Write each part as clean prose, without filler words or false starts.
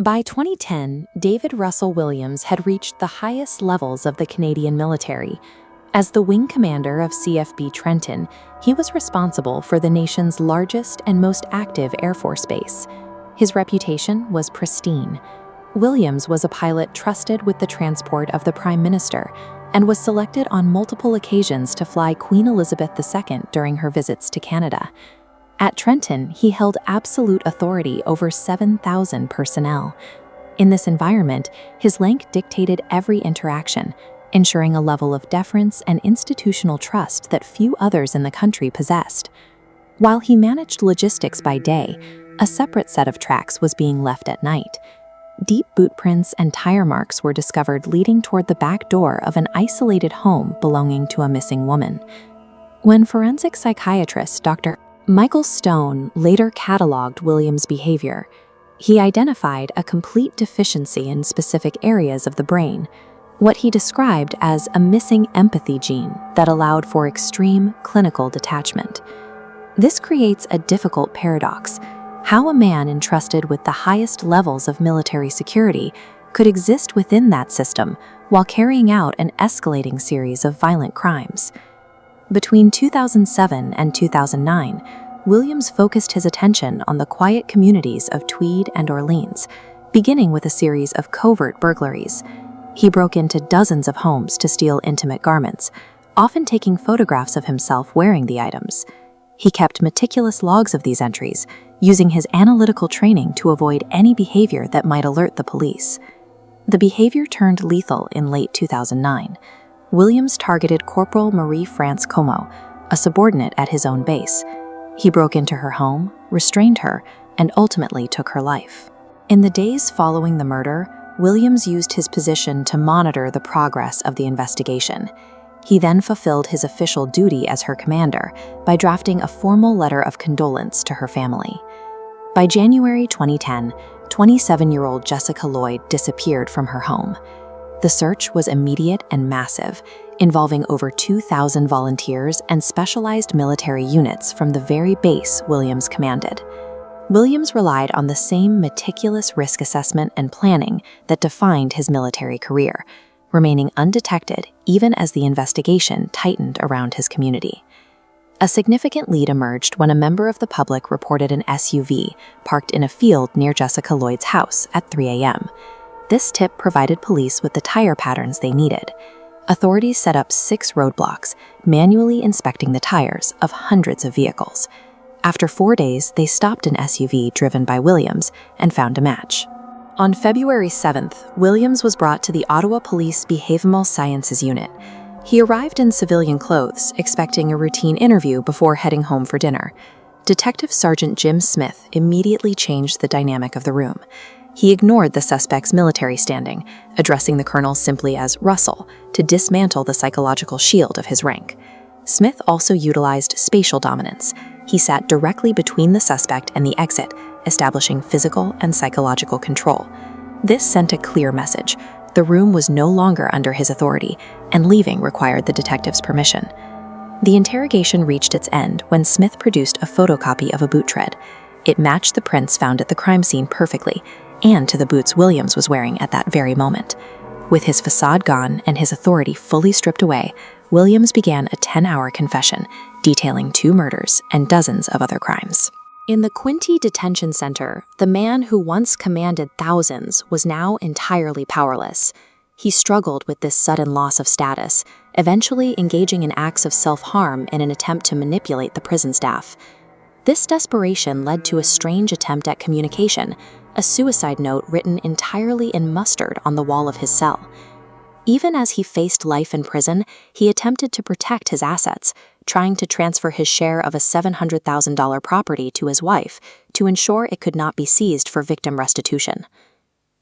By 2010, David Russell Williams had reached the highest levels of the Canadian military. As the wing commander of CFB Trenton, he was responsible for the nation's largest and most active Air Force base. His reputation was pristine. Williams was a pilot trusted with the transport of the Prime Minister and was selected on multiple occasions to fly Queen Elizabeth II during her visits to Canada. At Trenton, he held absolute authority over 7,000 personnel. In this environment, his rank dictated every interaction, ensuring a level of deference and institutional trust that few others in the country possessed. While he managed logistics by day, a separate set of tracks was being left at night. Deep boot prints and tire marks were discovered leading toward the back door of an isolated home belonging to a missing woman. When forensic psychiatrist Dr. Michael Stone later cataloged Williams' behavior, he identified a complete deficiency in specific areas of the brain, what he described as a missing empathy gene that allowed for extreme clinical detachment. This creates a difficult paradox: how a man entrusted with the highest levels of military security could exist within that system while carrying out an escalating series of violent crimes. Between 2007 and 2009, Williams focused his attention on the quiet communities of Tweed and Orleans, beginning with a series of covert burglaries. He broke into dozens of homes to steal intimate garments, often taking photographs of himself wearing the items. He kept meticulous logs of these entries, using his analytical training to avoid any behavior that might alert the police. The behavior turned lethal in late 2009. Williams targeted Corporal Marie-France Como, a subordinate at his own base. He broke into her home, restrained her, and ultimately took her life. In the days following the murder, Williams used his position to monitor the progress of the investigation. He then fulfilled his official duty as her commander by drafting a formal letter of condolence to her family. By January 2010, 27-year-old Jessica Lloyd disappeared from her home. The search was immediate and massive, involving over 2,000 volunteers and specialized military units from the very base Williams commanded. Williams relied on the same meticulous risk assessment and planning that defined his military career, remaining undetected even as the investigation tightened around his community. A significant lead emerged when a member of the public reported an SUV parked in a field near Jessica Lloyd's house at 3 a.m. This tip provided police with the tire patterns they needed. Authorities set up 6 roadblocks, manually inspecting the tires of hundreds of vehicles. After 4 days, they stopped an SUV driven by Williams and found a match. On February 7th, Williams was brought to the Ottawa Police Behavioral Sciences Unit. He arrived in civilian clothes, expecting a routine interview before heading home for dinner. Detective Sergeant Jim Smith immediately changed the dynamic of the room. He ignored the suspect's military standing, addressing the colonel simply as Russell to dismantle the psychological shield of his rank. Smith also utilized spatial dominance. He sat directly between the suspect and the exit, establishing physical and psychological control. This sent a clear message: the room was no longer under his authority, and leaving required the detective's permission. The interrogation reached its end when Smith produced a photocopy of a boot tread. It matched the prints found at the crime scene perfectly, and to the boots Williams was wearing at that very moment. With his facade gone and his authority fully stripped away, Williams began a 10-hour confession, detailing 2 murders and dozens of other crimes. In the Quinte Detention Center, the man who once commanded thousands was now entirely powerless. He struggled with this sudden loss of status, eventually engaging in acts of self-harm in an attempt to manipulate the prison staff. This desperation led to a strange attempt at communication, a suicide note written entirely in mustard on the wall of his cell. Even as he faced life in prison, he attempted to protect his assets, trying to transfer his share of a $700,000 property to his wife to ensure it could not be seized for victim restitution.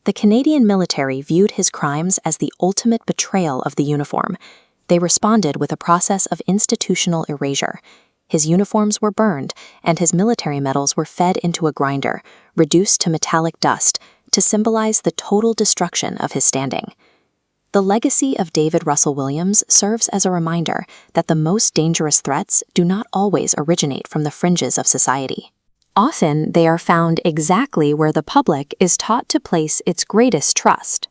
The Canadian military viewed his crimes as the ultimate betrayal of the uniform. They responded with a process of institutional erasure. His uniforms were burned, and his military medals were fed into a grinder, reduced to metallic dust, to symbolize the total destruction of his standing. The legacy of David Russell Williams serves as a reminder that the most dangerous threats do not always originate from the fringes of society. Often, they are found exactly where the public is taught to place its greatest trust.